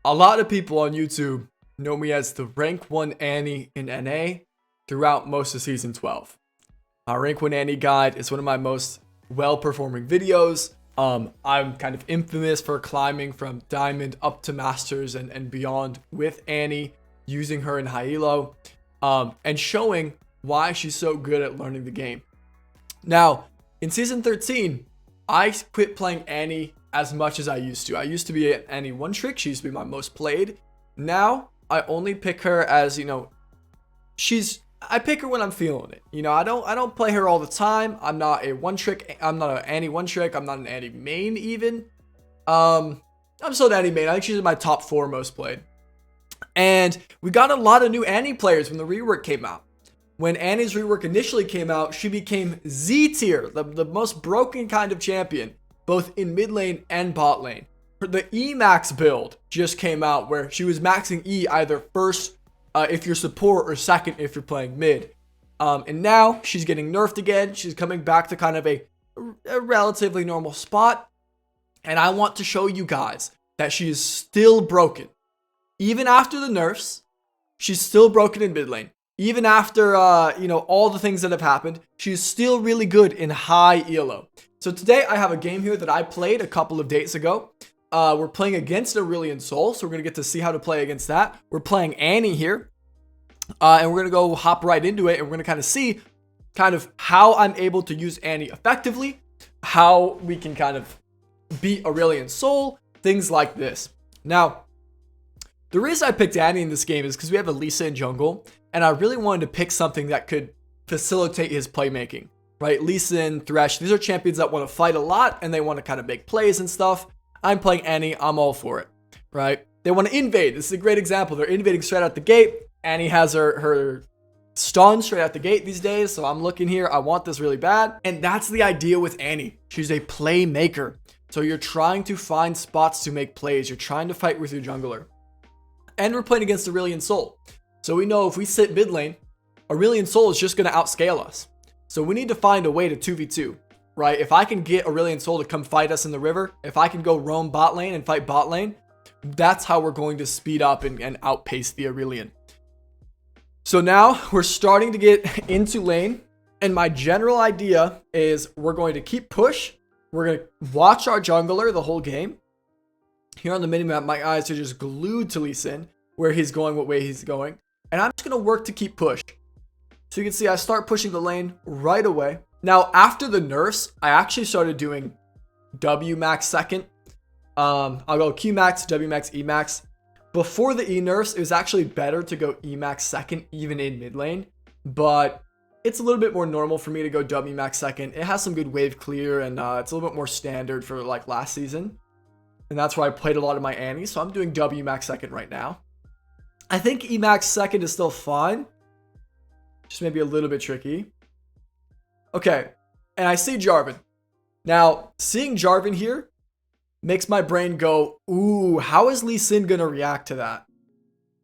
A lot of people on YouTube know me as the rank 1 Annie in NA throughout most of season 12. Our rank 1 Annie guide is one of my most well-performing videos. I'm kind of infamous for climbing from Diamond up to Masters and beyond with Annie, using her in high elo, and showing why she's so good at learning the game. Now, in season 13, I quit playing Annie as much as I used to. I used to be an Annie one trick. She used to be my most played. Now, I only pick her as, I pick her when I'm feeling it. I don't play her all the time. I'm not a one trick. I'm not an Annie one trick. I'm not an Annie main even. I'm still an Annie main. I think she's in my top 4 most played. And we got a lot of new Annie players when the rework came out. When Annie's rework initially came out, she became Z tier, the most broken kind of champion, both in mid lane and bot lane. The E max build just came out where she was maxing E either first if you're support or second if you're playing mid. And now she's getting nerfed again. She's coming back to kind of a relatively normal spot. And I want to show you guys that she is still broken. Even after the nerfs, she's still broken in mid lane. Even after, all the things that have happened, she's still really good in high elo. So today I have a game here that I played a couple of days ago. We're playing against Aurelion Sol, so we're going to get to see how to play against that. We're playing Annie here, and we're going to go hop right into it, and we're going to kind of see how I'm able to use Annie effectively, how we can kind of beat Aurelion Sol, things like this. Now, the reason I picked Annie in this game is because we have a Lisa in jungle, and I really wanted to pick something that could facilitate his playmaking, right? Lisa and Thresh, these are champions that want to fight a lot, and they want to kind of make plays and stuff. I'm playing Annie, I'm all for it, right? They want to invade. This is a great example. They're invading straight out the gate. Annie has her stun straight out the gate these days, so I'm looking here. I want this really bad, and that's the idea with Annie. She's a playmaker. So you're trying to find spots to make plays. You're trying to fight with your jungler. And we're playing against Aurelion Sol. So we know if we sit mid lane, Aurelion Sol is just going to outscale us. So we need to find a way to 2v2, right? If I can get Aurelion Sol to come fight us in the river, if I can go roam bot lane and fight bot lane, that's how we're going to speed up and outpace the Aurelion. So now we're starting to get into lane. And my general idea is we're going to keep push. We're going to watch our jungler the whole game. Here on the minimap, my eyes are just glued to Lee Sin, where he's going, what way he's going. And I'm just going to work to keep push. So you can see I start pushing the lane right away. Now, after the nerfs, I actually started doing W max second. I'll go Q max, W max, E max. Before the E nerfs, it was actually better to go E max second, even in mid lane. But it's a little bit more normal for me to go W max second. It has some good wave clear, and it's a little bit more standard for like last season. And that's where I played a lot of my Annie. So I'm doing W max second right now. I think E max second is still fine. Just maybe a little bit tricky. Okay. And I see Jarvan. Now, seeing Jarvan here makes my brain go, ooh, how is Lee Sin going to react to that?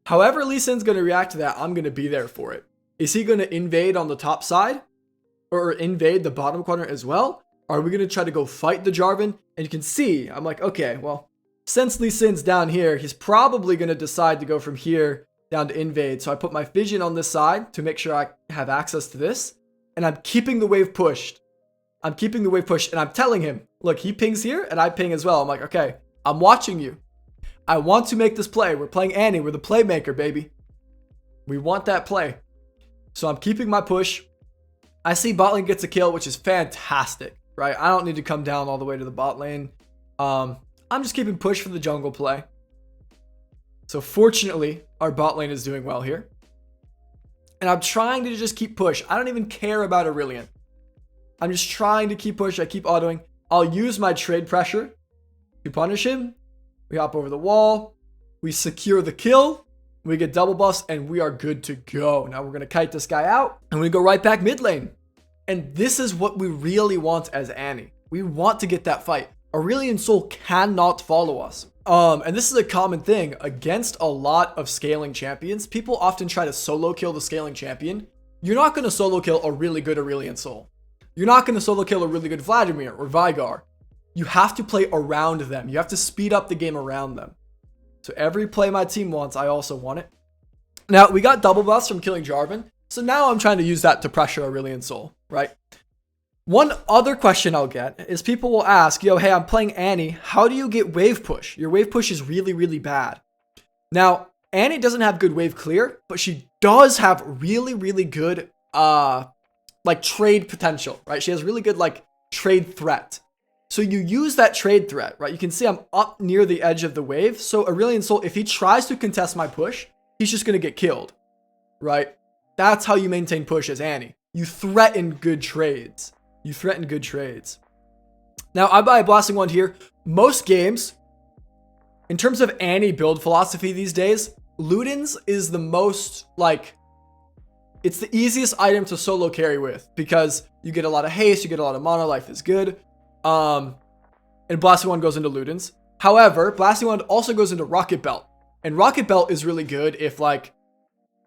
However Lee Sin's going to react to that, I'm going to be there for it. Is he going to invade on the top side? Or invade the bottom corner as well? Are we going to try to go fight the Jarvan? And you can see, I'm like, okay, well, since Lee Sin's down here, he's probably going to decide to go from here down to invade. So I put my vision on this side to make sure I have access to this. And I'm keeping the wave pushed. I'm keeping the wave pushed. And I'm telling him, look, he pings here and I ping as well. I'm like, okay, I'm watching you. I want to make this play. We're playing Annie. We're the playmaker, baby. We want that play. So I'm keeping my push. I see bot lane gets a kill, which is fantastic. Right, I don't need to come down all the way to the bot lane. I'm just keeping push for the jungle play. So fortunately, our bot lane is doing well here. And I'm trying to just keep push. I don't even care about Aurelion. I'm just trying to keep push. I keep autoing. I'll use my trade pressure to punish him. We hop over the wall. We secure the kill. We get double buffs and we are good to go. Now we're going to kite this guy out and we go right back mid lane. And this is what we really want as Annie. We want to get that fight. Aurelion Sol cannot follow us. And this is a common thing against a lot of scaling champions. People often try to solo kill the scaling champion. You're not going to solo kill a really good Aurelion Sol. You're not going to solo kill a really good Vladimir or Veigar. You have to play around them. You have to speed up the game around them. So every play my team wants, I also want it. Now, we got double buffs from killing Jarvan. So now I'm trying to use that to pressure Aurelion Sol, right? One other question I'll get is people will ask, yo, hey, I'm playing Annie. How do you get wave push? Your wave push is really, really bad. Now, Annie doesn't have good wave clear, but she does have really, really good, like trade potential, right? She has really good, like trade threat. So you use that trade threat, right? You can see I'm up near the edge of the wave. So Aurelion Sol, if he tries to contest my push, he's just going to get killed, right? That's how you maintain push as Annie. You threaten good trades. You threaten good trades. Now, I buy a Blasting Wand here. Most games, in terms of Annie build philosophy these days, Luden's is the most, like, it's the easiest item to solo carry with because you get a lot of haste, you get a lot of mana, life is good. And Blasting Wand goes into Luden's. However, Blasting Wand also goes into Rocket Belt. And Rocket Belt is really good if, like,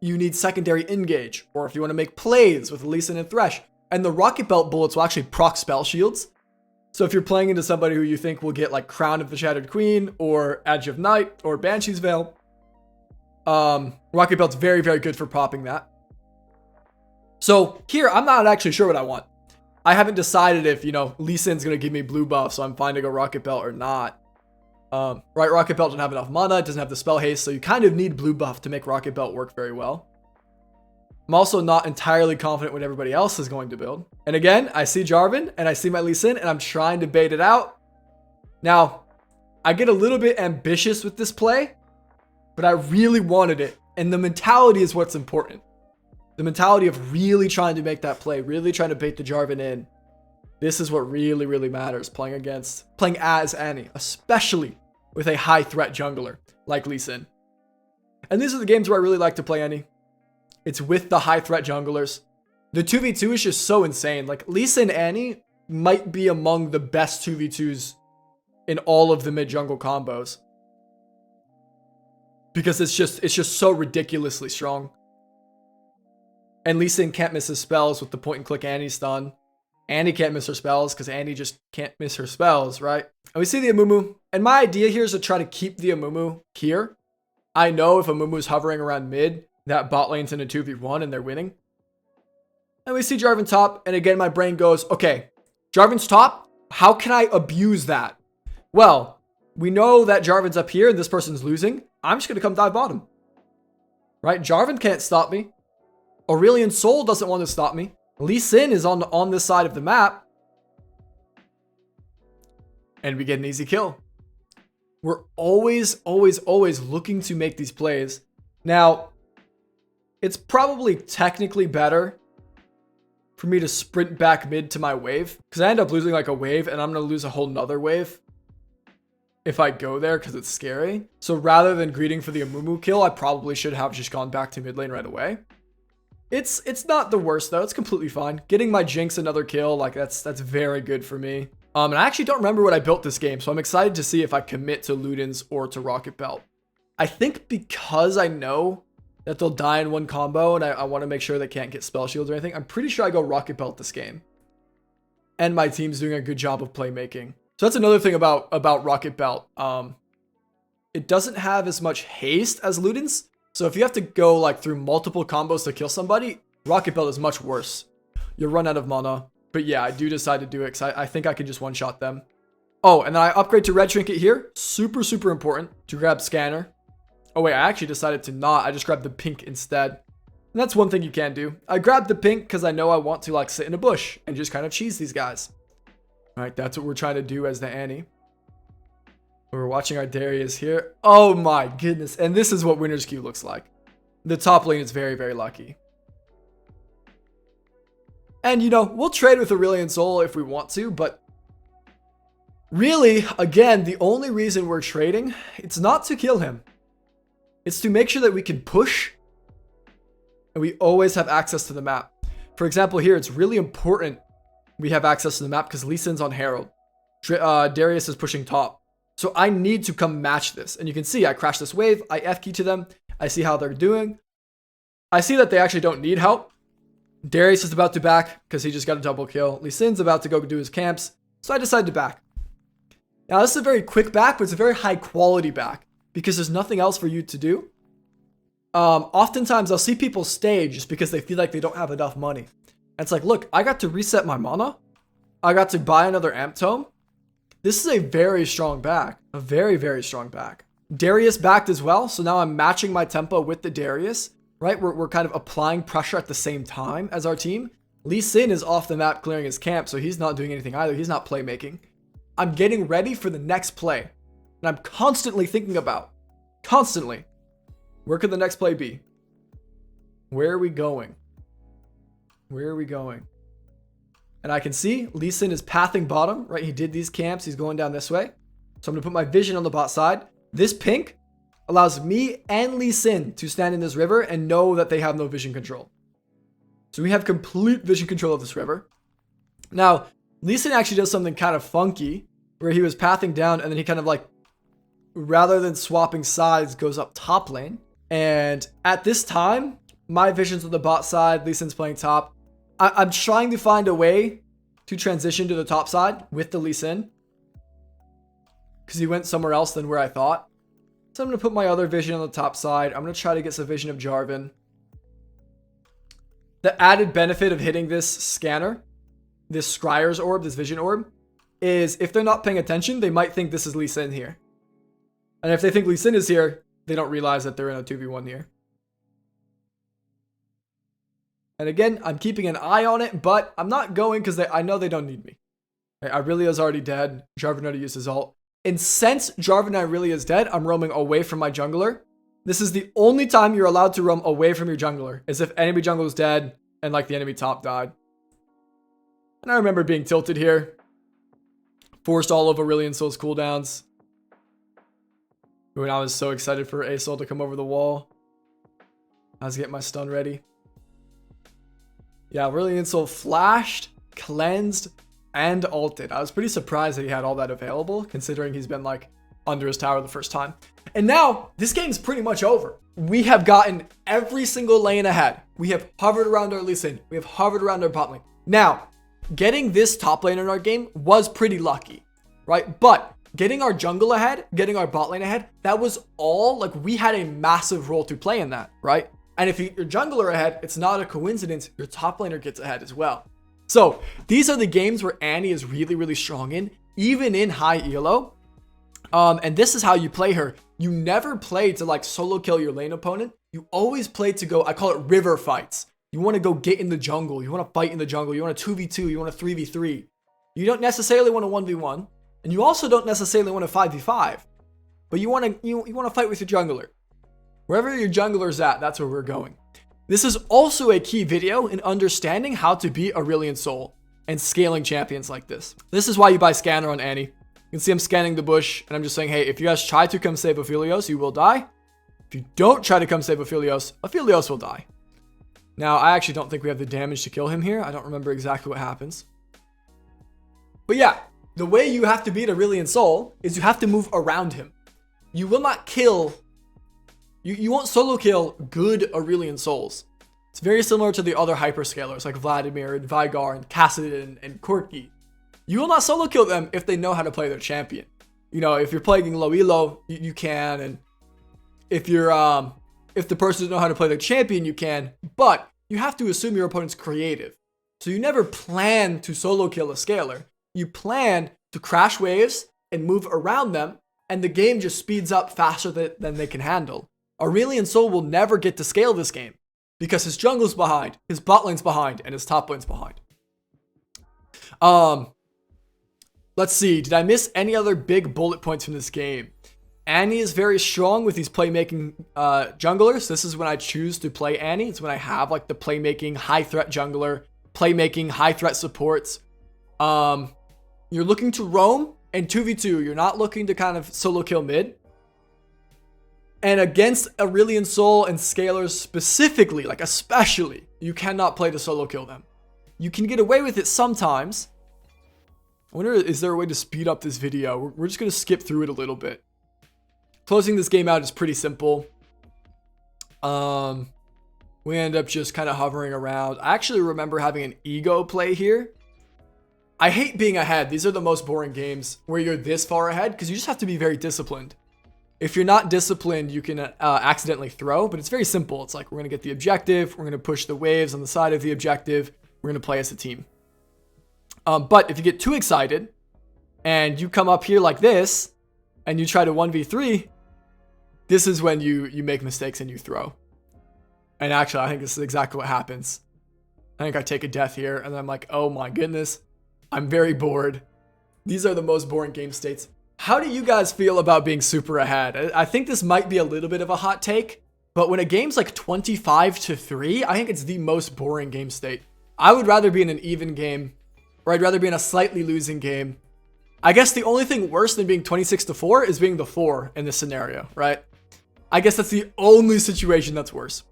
you need secondary engage or if you want to make plays with Lee Sin and Thresh. And the Rocket Belt bullets will actually proc spell shields. So if you're playing into somebody who you think will get like Crown of the Shattered Queen or Edge of Night or Banshee's Veil, Rocket Belt's very, very good for propping that. So here, I'm not actually sure what I want. I haven't decided if, you know, Lee Sin's going to give me blue buff, so I'm fine to go Rocket Belt or not. Right, Rocket Belt doesn't have enough mana, it doesn't have the spell haste, so you kind of need blue buff to make Rocket Belt work very well. I'm also not entirely confident what everybody else is going to build. And again, I see Jarvan and I see my Lee Sin and I'm trying to bait it out. Now, I get a little bit ambitious with this play, but I really wanted it. And the mentality is what's important. The mentality of really trying to make that play, really trying to bait the Jarvan in. This is what really, really matters playing as Annie, especially with a high threat jungler like Lee Sin. And these are the games where I really like to play Annie. It's with the high threat junglers. The 2v2 is just so insane. Like Lee Sin and Annie might be among the best 2v2s in all of the mid jungle combos. Because it's just so ridiculously strong. And Lee Sin can't miss his spells with the point and click Annie stun. Annie can't miss her spells because Annie just can't miss her spells, right? And we see the Amumu. And my idea here is to try to keep the Amumu here. I know if Amumu is hovering around mid, that bot lane's in a 2v1 and they're winning. And we see Jarvan top. And again, my brain goes, okay, Jarvan's top. How can I abuse that? Well, we know that Jarvan's up here and this person's losing. I'm just going to come dive bottom. Right? Jarvan can't stop me. Aurelion Sol doesn't want to stop me. Lee Sin is on this side of the map. And we get an easy kill. We're always looking to make these plays. Now, it's probably technically better for me to sprint back mid to my wave. Because I end up losing like a wave and I'm going to lose a whole nother wave if I go there because it's scary. So rather than greeting for the Amumu kill, I probably should have just gone back to mid lane right away. It's not the worst though. It's completely fine. Getting my Jinx another kill, like that's very good for me. And I actually don't remember what I built this game, so I'm excited to see if I commit to Luden's or to Rocket Belt. I think because I know that they'll die in one combo and I want to make sure they can't get spell shields or anything, I'm pretty sure I go Rocket Belt this game. And my team's doing a good job of playmaking. So that's another thing about Rocket Belt. It doesn't have as much haste as Luden's. So if you have to go like through multiple combos to kill somebody, Rocket Belt is much worse. You'll run out of mana. But yeah, I do decide to do it because I think I can just one-shot them. Oh, and then I upgrade to Red Trinket here. Super, super important to grab Scanner. Oh wait, I actually decided to not. I just grabbed the pink instead. And that's one thing you can do. I grabbed the pink because I know I want to like sit in a bush and just kind of cheese these guys. All right, that's what we're trying to do as the Annie. We're watching our Darius here. Oh my goodness. And this is what winner's queue looks like. The top lane is very, very lucky. And, you know, we'll trade with Aurelion Sol if we want to, but really, again, the only reason we're trading, it's not to kill him. It's to make sure that we can push and we always have access to the map. For example, here, it's really important we have access to the map because Lee Sin's on Herald. Darius is pushing top. So I need to come match this. And you can see I crash this wave. I F-key to them. I see how they're doing. I see that they actually don't need help. Darius is about to back because he just got a double kill. Lee Sin's about to go do his camps. So I decided to back. Now this is a very quick back, but it's a very high quality back. because there's nothing else for you to do. Oftentimes I'll see people stay just because they feel like they don't have enough money. And it's like, look, I got to reset my mana. I got to buy another Amp Tome. This is a very strong back. A very, very strong back. Darius backed as well. So now I'm matching my tempo with the Darius, right? We're kind of applying pressure at the same time as our team. Lee Sin is off the map clearing his camp, so he's not doing anything either. He's not playmaking. I'm getting ready for the next play. And I'm constantly thinking about, where could the next play be? Where are we going? Where are we going? And I can see Lee Sin is pathing bottom, right? He did these camps. He's going down this way. So I'm going to put my vision on the bot side. This pink allows me and Lee Sin to stand in this river and know that they have no vision control. So we have complete vision control of this river. Now, Lee Sin actually does something kind of funky where he was pathing down and then he kind of like, rather than swapping sides, goes up top lane. And at this time, my vision's on the bot side. Lee Sin's playing top. I'm trying to find a way to transition to the top side with the Lee Sin, because he went somewhere else than where I thought. So I'm going to put my other vision on the top side. I'm going to try to get some vision of Jarvan. The added benefit of hitting this scanner, this Scryer's orb, this vision orb, is if they're not paying attention, they might think this is Lee Sin here. And if they think Lee Sin is here, they don't realize that they're in a 2v1 here. And again, I'm keeping an eye on it, but I'm not going because I know they don't need me. Irelia's already dead. Jarvan already used his ult. And since Jarvan Irelia is dead, I'm roaming away from my jungler. This is the only time you're allowed to roam away from your jungler, is if enemy jungler is dead and like the enemy top died. And I remember being tilted here. Forced all of Aurelion Sol's cooldowns. When I was so excited for ASOL to come over the wall. I was getting my stun ready. Yeah, Aurelion Sol flashed, cleansed, and ulted. I was pretty surprised that he had all that available, considering he's been like under his tower the first time. And now this game's pretty much over. We have gotten every single lane ahead. We have hovered around our Lee Sin. We have hovered around our bot lane. Now, getting this top lane in our game was pretty lucky, right? But getting our jungle ahead, getting our bot lane ahead, that was all, like, we had a massive role to play in that, right? And if you get your jungler ahead, it's not a coincidence, your top laner gets ahead as well. So these are the games where Annie is really, really strong in, even in high elo. And this is how you play her. You never play to like solo kill your lane opponent. You always play to go, I call it river fights. You want to go get in the jungle. You want to fight in the jungle. You want a 2v2. You want a 3v3. You don't necessarily want a 1v1. And you also don't necessarily want a 5v5. But you want to fight with your jungler. Wherever your jungler's at, that's where we're going. This is also a key video in understanding how to beat Aurelion Sol and scaling champions like this. This is why you buy Scanner on Annie. You can see I'm scanning the bush and I'm just saying, hey, if you guys try to come save Aphelios, you will die. If you don't try to come save Aphelios, Aphelios will die. Now, I actually don't think we have the damage to kill him here. I don't remember exactly what happens. But yeah, the way you have to beat Aurelion Sol is you have to move around him. You will not kill... You won't solo kill good Aurelion Sols. It's very similar to the other hyperscalers like Vladimir and Vigar and Kassadin and Corki. You will not solo kill them if they know how to play their champion. You know, if you're playing low elo, you can, and if you're if the person doesn't know how to play their champion, you can, but you have to assume your opponent's creative. So you never plan to solo kill a scaler. You plan to crash waves and move around them, and the game just speeds up faster than they can handle. Aurelion Sol will never get to scale this game because his jungle's behind, his bot lane's behind, and his top lane's behind. Let's see. Did I miss any other big bullet points from this game? Annie is very strong with these playmaking junglers. This is when I choose to play Annie. It's when I have like the playmaking high threat jungler, playmaking high threat supports. You're looking to roam and 2v2. You're not looking to kind of solo kill mid. And against Aurelion Sol and scalers specifically, like especially, you cannot play to solo kill them. You can get away with it sometimes. I wonder, is there a way to speed up this video? We're just going to skip through it a little bit. Closing this game out is pretty simple. We end up just kind of hovering around. I actually remember having an ego play here. I hate being ahead. These are the most boring games where you're this far ahead because you just have to be very disciplined. If you're not disciplined, you can accidentally throw, but it's very simple. It's like, we're going to get the objective. We're going to push the waves on the side of the objective. We're going to play as a team. But if you get too excited and you come up here like this and you try to 1v3, this is when you make mistakes and you throw. And actually, I think this is exactly what happens. I think I take a death here and I'm like, oh my goodness, I'm very bored. These are the most boring game states. How do you guys feel about being super ahead? I think this might be a little bit of a hot take, but when a game's like 25-3, I think it's the most boring game state. I would rather be in an even game, or I'd rather be in a slightly losing game. I guess the only thing worse than being 26-4 is being the 4 in this scenario, right? I guess that's the only situation that's worse.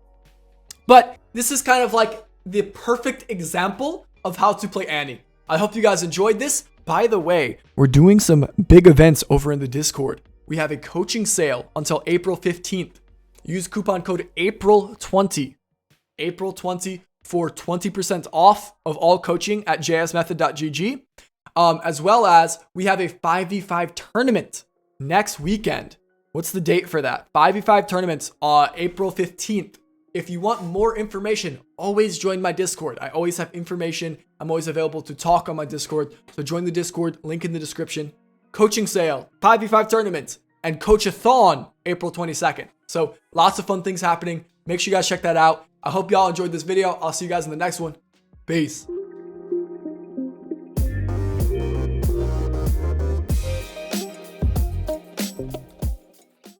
But this is kind of like the perfect example of how to play Annie. I hope you guys enjoyed this. By the way, we're doing some big events over in the Discord. We have a coaching sale until April 15th. Use coupon code APRIL20. APRIL20 for 20% off of all coaching at jsmethod.gg. As well as we have a 5v5 tournament next weekend. What's the date for that? 5v5 tournaments on April 15th. If you want more information, always join my Discord. I always have information. I'm always available to talk on my Discord. So join the Discord, link in the description. Coaching sale, 5v5 tournament, and coach-a-thon April 22nd. So lots of fun things happening. Make sure you guys check that out. I hope y'all enjoyed this video. I'll see you guys in the next one. Peace.